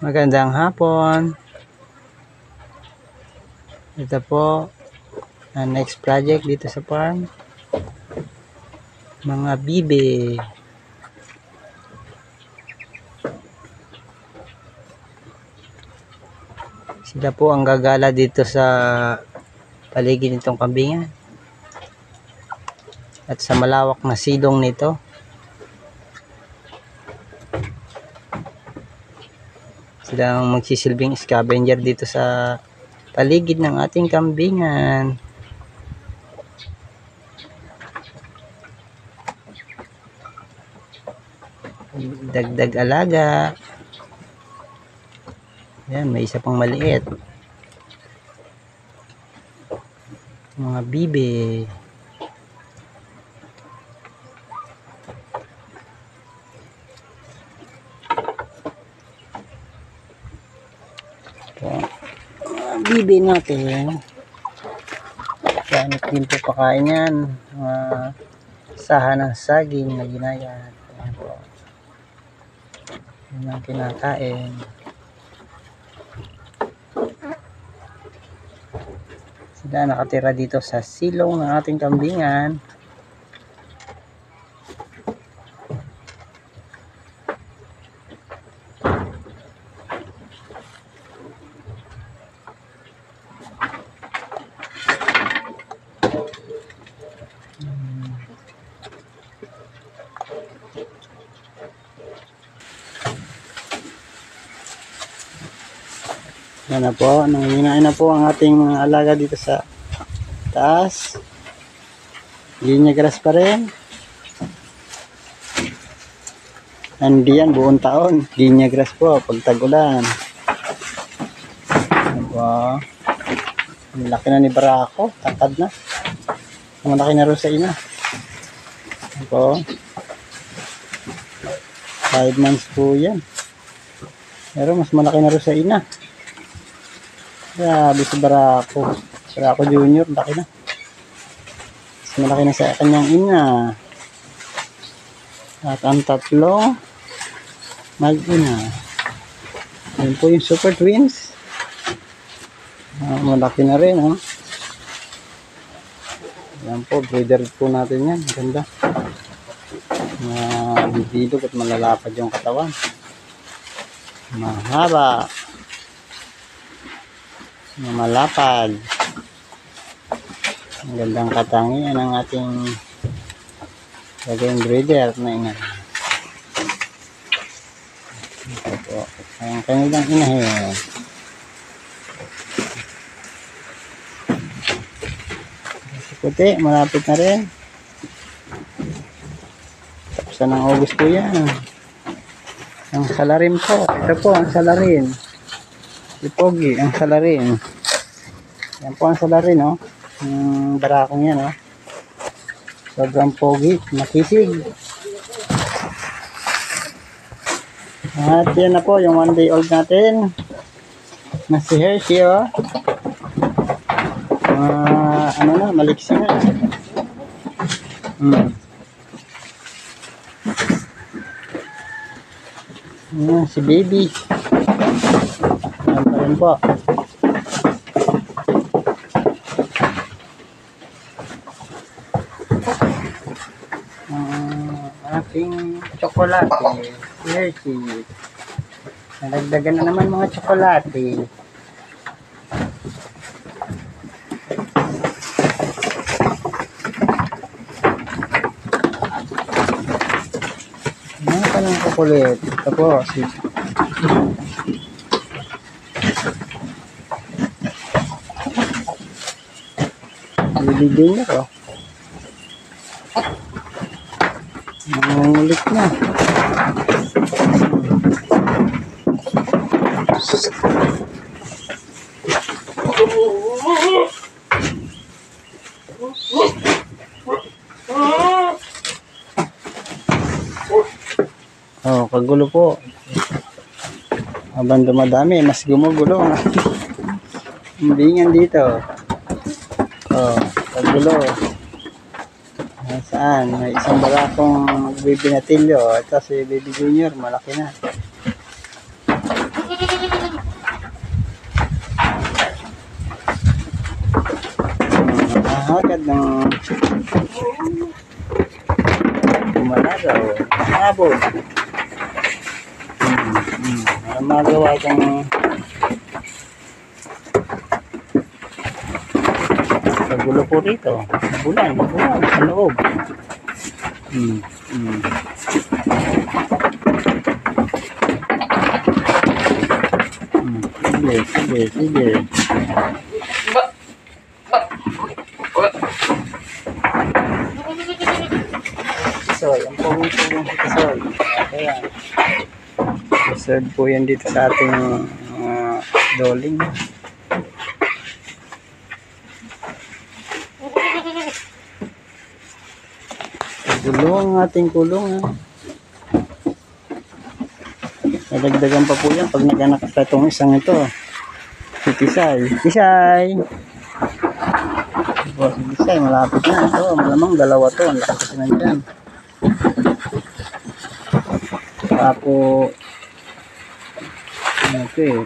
Magandang hapon. Ito po ang next project dito sa farm. Mga bibe. Sila po ang gagala dito sa paligid nitong kambingan. At sa malawak na silong nito. Sila ang magsisilbing scavenger dito sa paligid ng ating kambingan. Dagdag alaga. Ayan, may isa pang maliit. Mga bibe. Bibi natin. Gamit din po pakain yan. Saha ng saging na ginayat. Ayan po. Yan ang kinakain. Sila nakatira dito sa silong ng ating kambingan. Yan na po, nanginginain na po ang ating mga alaga dito sa taas. Linya grass pa rin. Hindi yan buong taon. Linya grass po pag tag-ulan. Wow. Ang laki na ni Barako. Takad na. Ang laki na rin sa ina. Yan po. 5 months po yan. Pero mas malaki na rin sa ina. Grabe si Barako. Barako Junior, laki na. Mas malaki na sa kanyang ina. At ang tatlo, mag-ina. Yan po yung super twins. Malaki na rin, oh. Yan po, breeder po natin yan. Ganda. Bibidog at malalapad yung katawan. Mahaba. Malapad. Ang gandang katangian ng ating gagawing breeder na ina. Ito po ang kanilang inahin. Si puti, malapit na rin. Tapos na ng August po yan. Ang salarin po. Ito po ang salarin. Si Pogi, ang salarin. Yan po ang salarin, oh. Yung barakong yan, oh. Sobrang pogi, makisig. At yan na po, yung 1 day old natin. Na si Hershey, oh. Ano na, maliksi na. Yan, si baby. Yan pa rin po. Ating tsokolate. Hershey. Nalagdagan na naman mga tsokolate. Ano pa ng kukulit? Ito po. Bibigyan niya ko. Nangungulit na. Oh, kagulo po. Habang dumadami, mas gumugulo ang kambingan dito. Oh, kagulo. Saan? May isang barakong magbibinatilyo. Ito si Baby Junior, malaki na. agad ng umalagaw. Habol. Magawa kong kagulo po rito. Bulan sa loob. Sige. Soy, ang pagong si Soy. Kaya, reserve po yan dito sa ating doling. Kulong ang ating kulong. Nadagdagan pa po yan pag naganak sa itong isang ito. Si Tisay. Si Tisay, malapit na. Ito, malamang dalawa to. Ang lakas kasi nandyan. Tapo,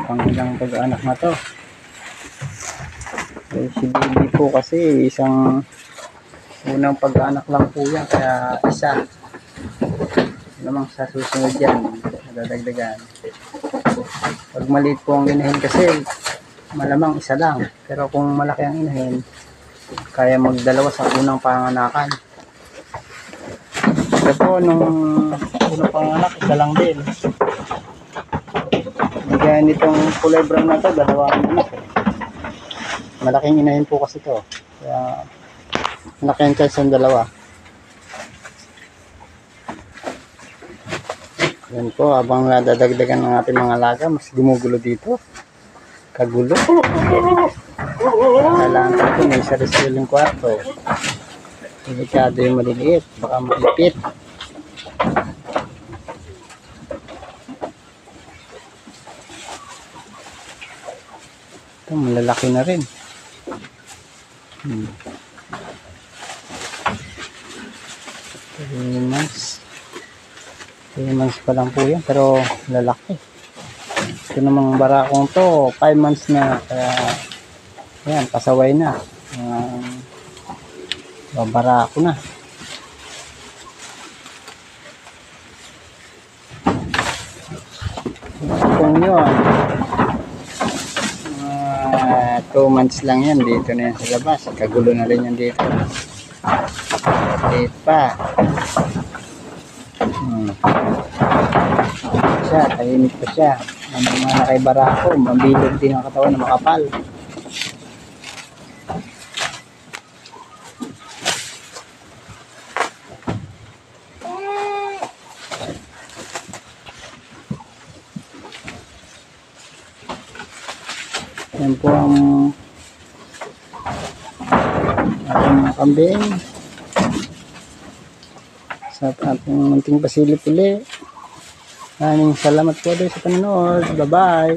pang ilang pag-anak na to. Si Baby po kasi isang unang pag-anak lang po yan. Kaya isa. Malamang sa susunod yan. Nadadagdagan. Pag maliit po ang inahin kasi malamang isa lang, pero kung malaki ang inahin kaya magdalawa sa unang panganakan. Ito po nung unang panganak isa lang din. Kaya nitong kulay brown na to dalawa ang anak. Malaking inahin po kasi to, kaya malaki ang chance ng dalawa. Yan po, habang nadadagdagan ng ating mga alaga, mas gumugulo dito. Kagulo. Kailangan ko may sarili-sariling kwarto. Delikado yung maliliit, baka malipit. Ito, malalaki na rin. 3 months. 3 months pa lang po yan, pero lalaki. Ito namang barakong to, 5 months na, kaya ayan, pasaway na. Barako na. Kung yun, 2 months lang yan, dito na yan sa labas. Kagulo na rin yan dito. Dito pa. Siya, tahimik pa siya. Ang mga nakay barako, mabilog din ang katawan na makapal. Yan po ang ating mga kambing sa ating munting pasilip uli. Maraming salamat po sa panonood. Bye bye.